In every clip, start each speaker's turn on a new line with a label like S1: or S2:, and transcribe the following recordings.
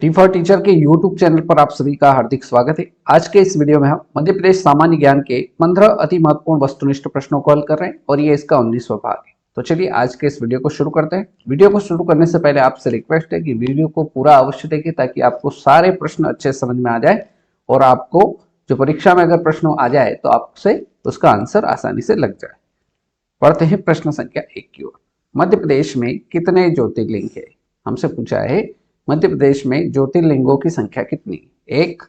S1: T for teacher के YouTube channel पर आप सभी का हार्दिक स्वागत है। आज के इस वीडियो में हम मध्य प्रदेश सामान्य ज्ञान के 15 अति महत्वपूर्ण वस्तुनिष्ठ प्रश्नों को हल कर रहे हैं और ये इसका 19वां भाग है। तो चलिए आज के इस वीडियो को शुरू करते हैं। वीडियो को शुरू करने से पहले आपसे रिक्वेस्ट है कि वीडियो को पूरा अवश्य देखें ताकि आपको सारे प्रश्न अच्छे समझ में आ जाए और आपको जो परीक्षा में अगर प्रश्न आ जाए तो आपसे उसका आंसर आसानी से लग जाए। पढ़ते हैं प्रश्न संख्या 1 की ओर। मध्य प्रदेश में कितने ज्योतिर्लिंग है? हमसे पूछा है मध्य प्रदेश में ज्योतिर्लिंगों की संख्या कितनी? 1,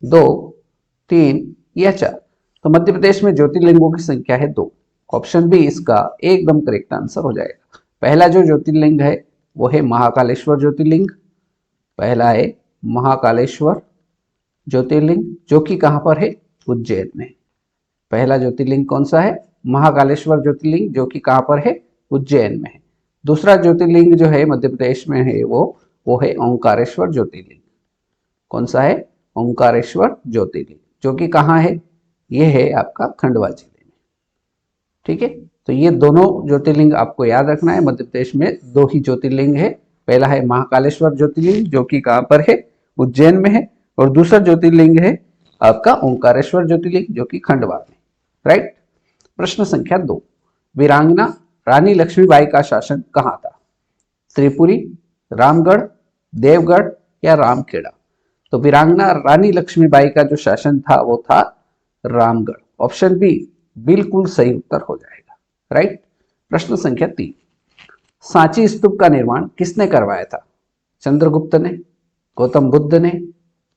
S1: 2, 3 या 4? तो मध्य प्रदेश में ज्योतिर्लिंगों की संख्या है 2। ऑप्शन बी इसका एकदम करेक्ट आंसर हो जाएगा। पहला जो ज्योतिर्लिंग है वो है महाकालेश्वर ज्योतिर्लिंग। पहला है महाकालेश्वर ज्योतिर्लिंग जो कि कहां पर है? उज्जैन में। पहला ज्योतिर्लिंग कौन सा है? महाकालेश्वर ज्योतिर्लिंग जो कि कहां पर है? उज्जैन में है। दूसरा ज्योतिर्लिंग जो है मध्य प्रदेश में है वो है ओंकारेश्वर ज्योतिर्लिंग। कौन सा है? ओंकारेश्वर ज्योतिर्लिंग जो कि कहां है? ये है आपका खंडवा जिले में। ठीक है, तो ये दोनों ज्योतिर्लिंग आपको याद रखना है। मध्य प्रदेश में 2 ही ज्योतिर्लिंग है। पहला है महाकालेश्वर ज्योतिर्लिंग जो कि कहां पर है? उज्जैन में है। और दूसरा ज्योतिर्लिंग है आपका ओंकारेश्वर ज्योतिर्लिंग जो कि खंडवा में। राइट। प्रश्न संख्या 2। वीरांगना रानी लक्ष्मीबाई का शासन कहां था? त्रिपुरी, रामगढ़, देवगढ़ या रामखेड़ा? तो वीरांगना रानी लक्ष्मीबाई का जो शासन था वो था रामगढ़। ऑप्शन बी बिल्कुल सही उत्तर हो जाएगा। राइट। प्रश्न संख्या 3। सांची स्तूप का निर्माण किसने करवाया था? चंद्रगुप्त ने, गौतम बुद्ध ने,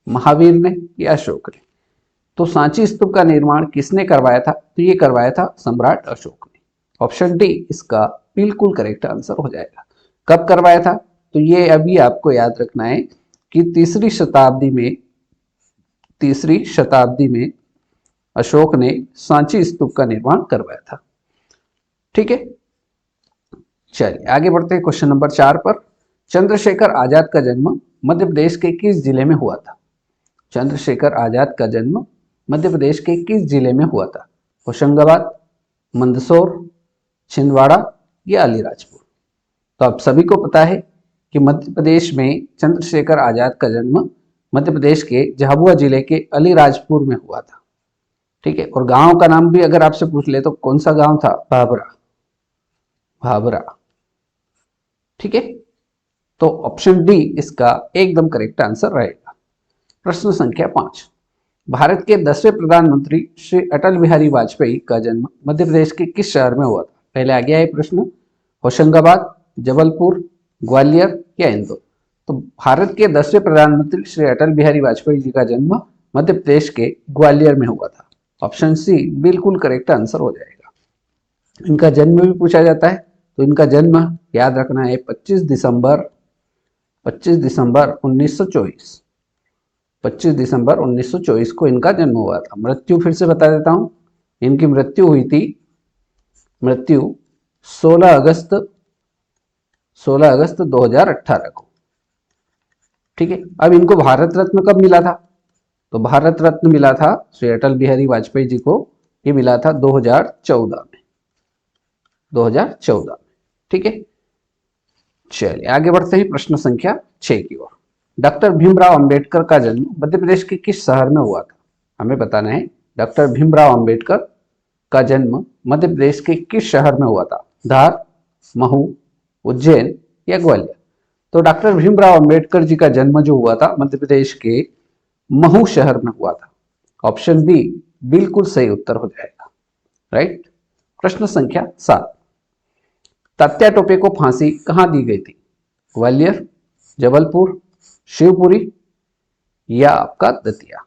S1: महावीर ने या अशोक ने? तो सांची स्तूप का निर्माण किसने करवाया था? तो ये करवाया था सम्राट अशोक ने। ऑप्शन डी इसका बिल्कुल करेक्ट आंसर हो जाएगा। कब करवाया था? तो ये अभी आपको याद रखना है कि तीसरी शताब्दी में अशोक ने सांची स्तूप का निर्माण करवाया था। ठीक है, चलिए आगे बढ़ते हैं क्वेश्चन नंबर 4 पर। चंद्रशेखर आजाद का जन्म मध्य प्रदेश के किस जिले में हुआ था? चंद्रशेखर आजाद का जन्म मध्य प्रदेश के किस जिले में हुआ था? होशंगाबाद, मंदसौर, छिंदवाड़ा या अलीराजपुर? तो आप सभी को पता है कि मध्य प्रदेश में चंद्रशेखर आजाद का जन्म मध्य प्रदेश के झाबुआ जिले के अलीराजपुर में हुआ था। ठीक है, और गांव का नाम भी अगर आपसे पूछ ले तो कौन सा गांव था? भाभरा। ठीक है, तो ऑप्शन डी इसका एकदम करेक्ट आंसर रहेगा। प्रश्न संख्या 5। भारत के 10वें प्रधानमंत्री श्री अटल बिहारी वाजपेयी का जन्म मध्य प्रदेश के किस शहर में हुआ था? पहले आ गया है प्रश्न, होशंगाबाद, जबलपुर, ग्वालियर या इंदौर? तो भारत के 10वें प्रधानमंत्री श्री अटल बिहारी वाजपेयी जी का जन्म मध्य प्रदेश के ग्वालियर में हुआ था। ऑप्शन सी बिल्कुल करेक्ट आंसर हो जाएगा। इनका जन्म भी पूछा जाता है, तो इनका जन्म याद रखना है 25 दिसंबर 1924। 25 दिसंबर 1924 को इनका जन्म हुआ था। मृत्यु फिर से बता देता हूं, इनकी मृत्यु हुई थी 16 अगस्त 2018 को। ठीक है, अब इनको भारत रत्न कब मिला था? तो भारत रत्न मिला था श्री अटल बिहारी वाजपेयी जी को, ये मिला था 2014 में। 2014 में। ठीक है, चलिए आगे बढ़ते हैं प्रश्न संख्या 6 की ओर। डॉक्टर भीमराव अंबेडकर का जन्म मध्य प्रदेश के किस शहर में हुआ था? हमें बताना है डॉक्टर भीमराव अंबेडकर का जन्म मध्य प्रदेश के किस शहर में हुआ था? धार, महू, उज्जैन या ग्वालियर? तो डॉक्टर भीमराव अंबेडकर जी का जन्म जो हुआ था मध्य प्रदेश के महू शहर में हुआ था। ऑप्शन बी बिल्कुल सही उत्तर हो जाएगा। राइट। प्रश्न संख्या 7। तात्या टोपे को फांसी कहां दी गई थी? ग्वालियर, जबलपुर, शिवपुरी या आपका दतिया?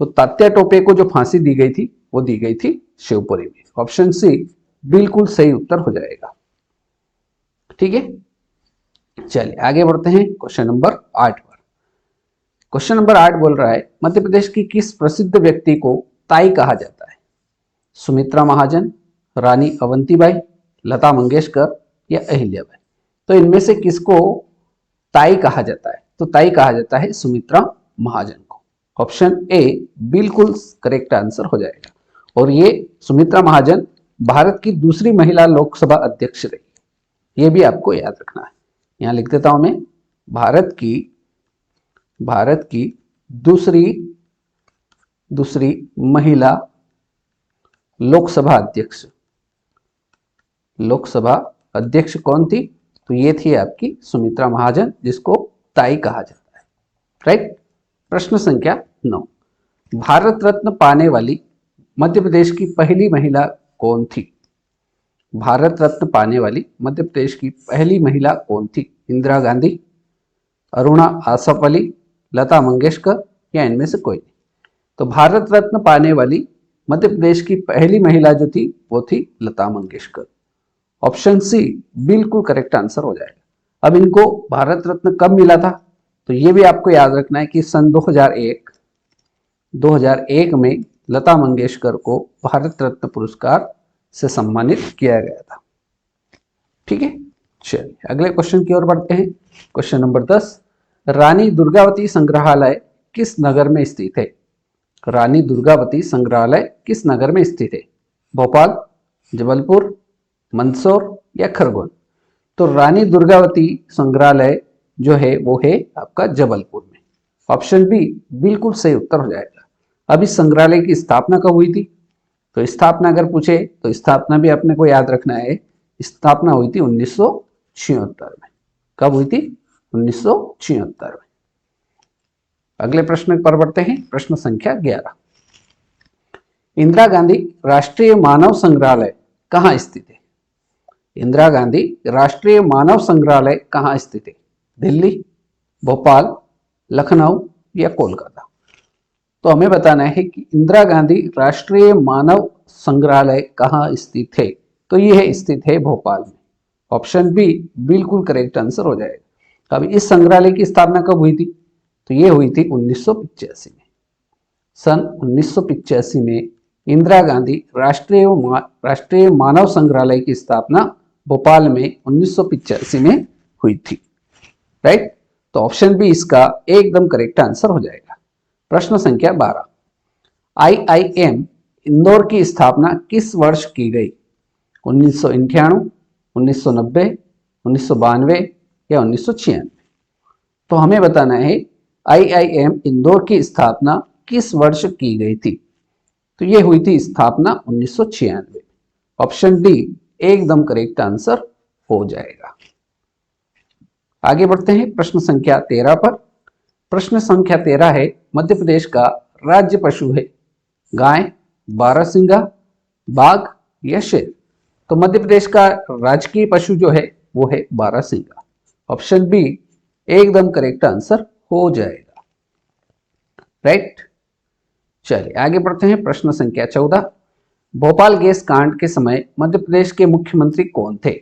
S1: तो तात्या टोपे को जो फांसी दी गई थी वो दी गई थी शिवपुरी में। ऑप्शन सी बिल्कुल सही उत्तर हो जाएगा। ठीक है, चलिए आगे बढ़ते हैं क्वेश्चन नंबर 8 पर। क्वेश्चन नंबर 8 बोल रहा है मध्य प्रदेश की किस प्रसिद्ध व्यक्ति को ताई कहा जाता है? सुमित्रा महाजन, रानी अवंतीबाई, लता मंगेशकर या अहिल्याबाई? तो इनमें से किसको ताई कहा जाता है? तो ताई कहा जाता है सुमित्रा महाजन को। ऑप्शन ए बिल्कुल करेक्ट आंसर हो जाएगा। और ये सुमित्रा महाजन भारत की दूसरी महिला लोकसभा अध्यक्ष रही। ये भी आपको याद रखना है। यहां लिख देता हूं मैं, भारत की भारत की दूसरी दूसरी महिला लोकसभा अध्यक्ष, लोकसभा अध्यक्ष कौन थी? तो ये थी आपकी सुमित्रा महाजन, जिसको ताई कहा जाता है। राइट। प्रश्न संख्या 9, भारत रत्न पाने वाली मध्य प्रदेश की पहली महिला कौन थी? भारत रत्न पाने वाली मध्य प्रदेश की पहली महिला कौन थी? इंदिरा गांधी, अरुणा आसफ अली, लता मंगेशकर या इनमें से कोई नहीं? तो भारत रत्न पाने वाली मध्य प्रदेश की पहली महिला जो थी वो थी लता मंगेशकर। ऑप्शन सी बिल्कुल करेक्ट आंसर हो जाएगा। अब इनको भारत रत्न कब मिला था? तो ये भी आपको याद रखना है कि सन 2001 में लता मंगेशकर को भारत रत्न पुरस्कार से सम्मानित किया गया था। ठीक है, चलिए अगले क्वेश्चन की ओर बढ़ते हैं। क्वेश्चन नंबर 10, रानी दुर्गावती संग्रहालय किस नगर में स्थित है? रानी दुर्गावती संग्रहालय किस नगर में स्थित है? भोपाल, जबलपुर, मंदसौर या खरगोन? तो रानी दुर्गावती संग्रहालय जो है वो है आपका जबलपुर में। ऑप्शन बी बिल्कुल सही उत्तर हो जाएगा। अब इस संग्रहालय की स्थापना कब हुई थी? तो स्थापना अगर पूछे तो स्थापना भी अपने को याद रखना है। स्थापना हुई थी 1976 में। कब हुई थी? 1976 में। अगले प्रश्न पर बढ़ते हैं। प्रश्न संख्या 11, इंदिरा गांधी राष्ट्रीय मानव संग्रहालय कहाँ स्थित है? इंदिरा गांधी राष्ट्रीय मानव संग्रहालय कहाँ स्थित है? दिल्ली, भोपाल, लखनऊ या कोलकाता? तो हमें बताना है कि इंदिरा गांधी राष्ट्रीय मानव संग्रहालय कहाँ स्थित है। तो यह स्थित है भोपाल में। ऑप्शन बी बिल्कुल करेक्ट आंसर हो जाएगा। अब इस संग्रहालय की स्थापना कब हुई थी? तो ये हुई थी 1985 में। सन 1985 में इंदिरा गांधी राष्ट्रीय मानव संग्रहालय की स्थापना भोपाल में 1985 में हुई थी। राइट। तो ऑप्शन बी इसका एकदम करेक्ट आंसर हो जाएगा। प्रश्न संख्या 12, IIM इंदौर की स्थापना किस वर्ष की गई? 1998, 1990, 1992 या 1996? तो हमें बताना है IIM इंदौर की स्थापना किस वर्ष की गई थी। तो यह हुई थी स्थापना 1996। ऑप्शन डी एकदम करेक्ट आंसर हो जाएगा। आगे बढ़ते हैं प्रश्न संख्या 13 पर। प्रश्न संख्या 13 है, मध्य प्रदेश का राज्य पशु है गाय, बारहसिंगा, बाघ या शेर? तो मध्य प्रदेश का राजकीय पशु जो है वो है बारहसिंगा। ऑप्शन बी एकदम करेक्ट आंसर हो जाएगा। राइट। चलिए आगे बढ़ते हैं। प्रश्न संख्या 14, भोपाल गैस कांड के समय मध्य प्रदेश के मुख्यमंत्री कौन थे?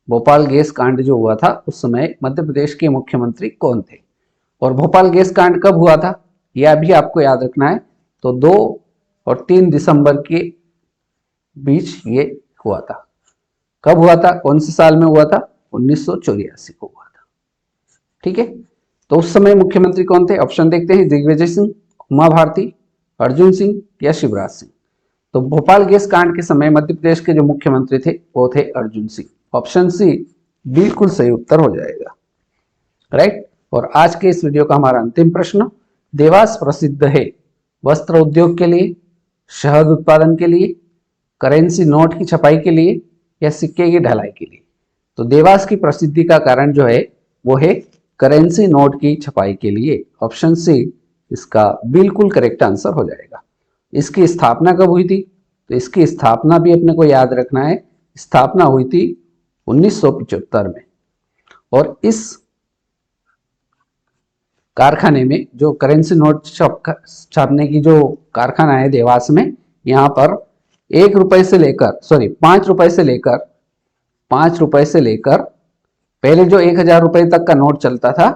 S1: भोपाल गैस कांड जो हुआ था उस समय मध्य प्रदेश के मुख्यमंत्री कौन थे? और भोपाल गैस कांड कब हुआ था यह भी आपको याद रखना है। तो 2 और 3 दिसंबर के बीच ये हुआ था। कब हुआ था? कौन से साल में हुआ था? 1984 को हुआ था। ठीक है। तो उस समय मुख्यमंत्री कौन थे? ऑप्शन देखते हैं, दिग्विजय सिंह, उमा भारती, अर्जुन सिंह या शिवराज सिंह? तो भोपाल गैस कांड के समय मध्य प्रदेश के जो मुख्यमंत्री थे वो थे अर्जुन सिंह। ऑप्शन सी बिल्कुल सही उत्तर हो जाएगा। राइट। और आज के इस वीडियो का हमारा अंतिम प्रश्न, देवास प्रसिद्ध है वस्त्र उद्योग के लिए, शहद उत्पादन के लिए, करेंसी नोट की छपाई के लिए या सिक्के की ढलाई के लिए? तो देवास की प्रसिद्धि का कारण जो है वो है करेंसी नोट की छपाई के लिए। ऑप्शन सी इसका बिल्कुल करेक्ट आंसर हो जाएगा। इसकी स्थापना कब हुई थी? तो इसकी स्थापना भी अपने को याद रखना है। स्थापना हुई थी 1975 में। और इस कारखाने में जो करेंसी नोट छापने की जो कारखाना है देवास में, यहाँ पर 5 रुपए से लेकर पहले जो 1000 रुपए तक का नोट चलता था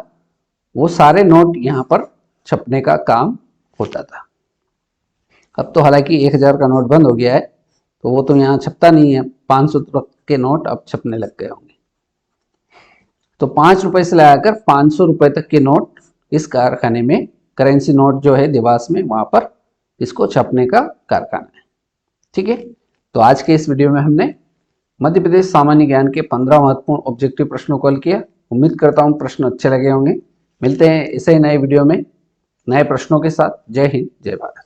S1: वो सारे नोट यहाँ पर छपने का काम होता था। अब तो हालांकि 1000 का नोट बंद हो गया है तो वो तो यहाँ छपता नहीं है। 500 तक के नोट अब छपने लग गए होंगे। तो 5 रुपए से लगाकर 500 रुपए तक के नोट इस कारखाने में, करेंसी नोट जो है देवास में, वहां पर इसको छपने का कारखाना है। ठीक है। तो आज के इस वीडियो में हमने मध्य प्रदेश सामान्य ज्ञान के 15 महत्वपूर्ण ऑब्जेक्टिव प्रश्नों को हल किया। उम्मीद करता हूँ प्रश्न अच्छे लगे होंगे। मिलते हैं इसे नए वीडियो में नए प्रश्नों के साथ। जय हिंद, जय भारत।